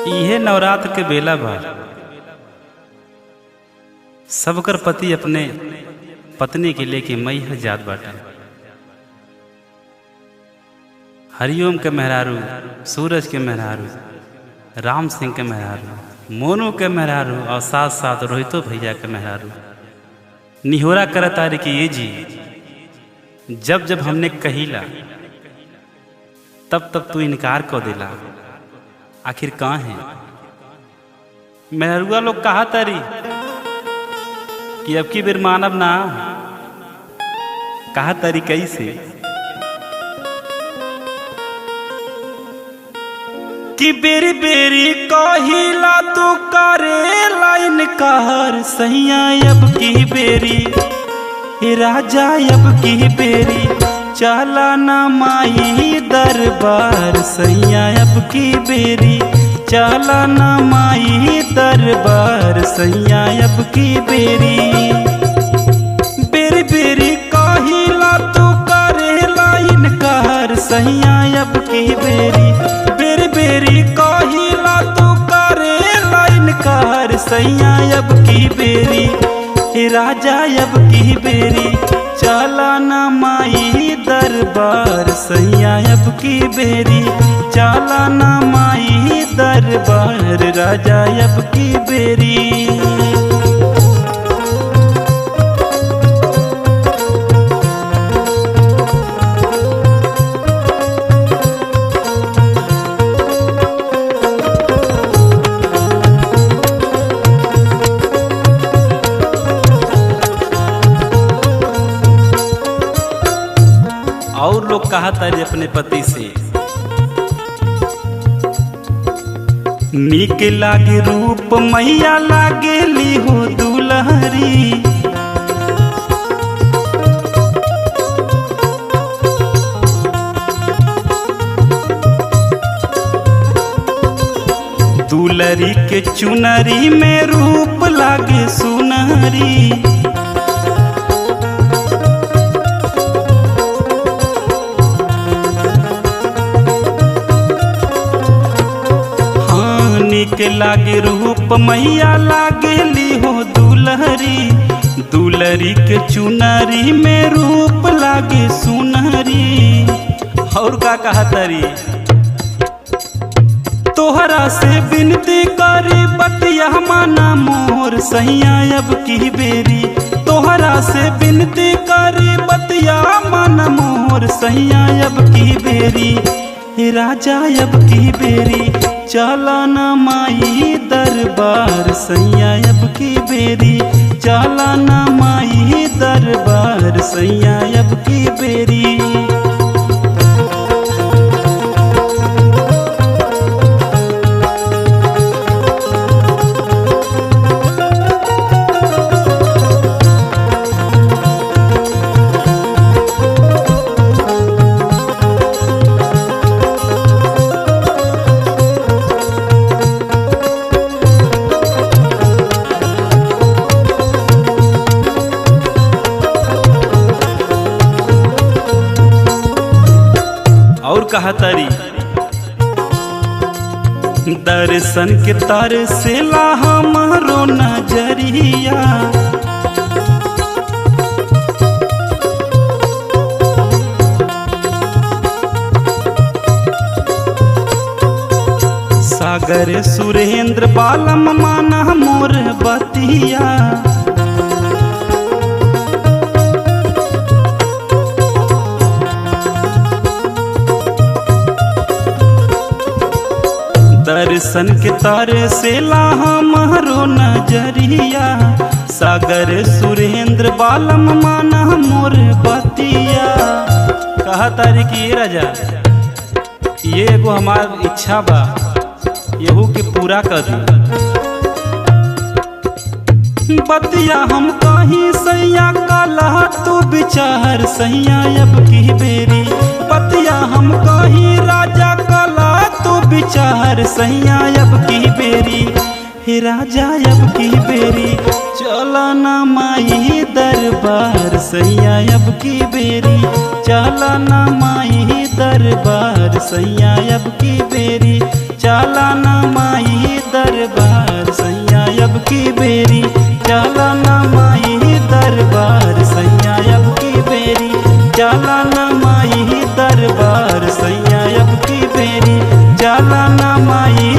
इहे नवरात्र के बेला बा। सबकर पति अपने पत्नी के लेके मैहर जात बाटे। हरिओम के मेहरारू, सूरज के मेहरारू, राम सिंह के मेहरारू, मोनू के मेहरारू और साथ साथ रोहितो भैया के मेहरारू निहोरा करत तारी कि ये जी जब जब हमने कहिला तब तब तू इनकार कर दिला, आखिर कहाँ है? मेहरुआ लोग कहा तारी कि अब की बेर मानब ना, कहा तारी कैसे कि बेरी बेरी कहिला तू करे लाइन कहर सैया अब की बेरी हे राजा अब की बेरी चला ना माई दरबार सैया अब की बेरी चला ना माई दरबार सैया अब की बेरी। बेरी बेरी कहिला तू करे लाइन कहर सैया अब की बेरी, बेरी बेरी कहिला तू करे लाइन कहर सैया अब की बेरी हे राजा अब की बेरी चला ना माई दरबार सैया अब की बेरी चला ना माई दरबार राजा अब की बेरी। और लोग कहा तारे अपने पति से नीक लागे रूप मैया लागेली हो दुलहरी, दुलरी के चुनरी में रूप लागे सुनहरी, नीक लागे रूप मैया लागेली हो दुलहरी, दुलरी के चुनरी में रूप लागे सुनहरी। और का कहा तारी तोहरा से विनती करी बतिया माना मोर सैया अब की बेरी, तोहरा से विनती करी बतिया माना मोर सैया अब की बेरी हे राजा अब की बेरी चला ना माई दरबार सैया अब की बेरी चला ना माई दरबार सैया अब की बेरी। और कहा तारी दर्शन के तर से ला हमारो नजरिया, सागर सुरेंद्र बालम माना मोर बतिया, दर्शन के तारे से ला हमारो नजरिया, सागर सुरेंद्र बालम माना मोर बतिया। कहा तारी कि राजा ये एगो हमार इच्छा बा, यहू के पूरा कर दी। बतिया हम कहीं सैया काला तू विचार सैया अब की बेरी, बतिया हम कहीं राजा काला तू विचार सैया अब की बेरी हे राजा अब की बेरी चला ना माई दरबार सैया अब की बेरी चला ना माई दरबार सैया अब की बेरी चला ना माई जाला न माई दरबार सैया अब की बेरी जाला न माई